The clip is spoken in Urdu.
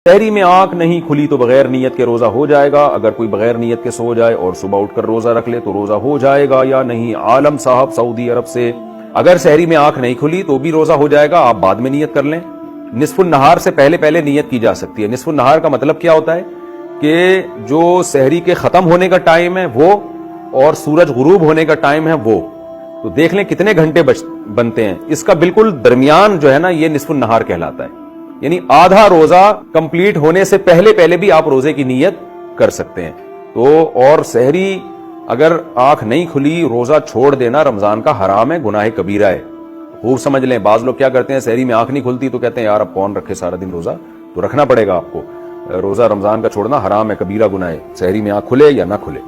شہری میں آنکھ نہیں کھلی تو بغیر نیت کے روزہ ہو جائے گا. اگر کوئی بغیر نیت کے سو جائے اور صبح اٹھ کر روزہ رکھ لے تو روزہ ہو جائے گا یا نہیں. عالم صاحب سعودی عرب سے. اگر شہری میں آنکھ نہیں کھلی تو بھی روزہ ہو جائے گا, آپ بعد میں نیت کر لیں. نصف النہار سے پہلے نیت کی جا سکتی ہے. نصف النہار کا مطلب کیا ہوتا ہے کہ جو سحری کے ختم ہونے کا ٹائم ہے وہ اور سورج غروب ہونے کا ٹائم ہے وہ. تو دیکھ لیں کتنے گھنٹے بنتے ہیں. اس کا بالکل درمیان جو ہے نا یہ نصف النہار کہلاتا ہے. یعنی آدھا روزہ کمپلیٹ ہونے سے پہلے بھی آپ روزے کی نیت کر سکتے ہیں. تو اور سحری اگر آنکھ نہیں کھلی روزہ چھوڑ دینا رمضان کا حرام ہے, گناہ کبیرہ ہے. خوب سمجھ لیں. بعض لوگ کیا کرتے ہیں سحری میں آنکھ نہیں کھلتی تو کہتے ہیں یار اب کون رکھے سارا دن روزہ, تو رکھنا پڑے گا آپ کو. روزہ رمضان کا چھوڑنا حرام ہے, کبیرہ گناہ ہے, سحری میں آنکھ کھلے یا نہ کھلے.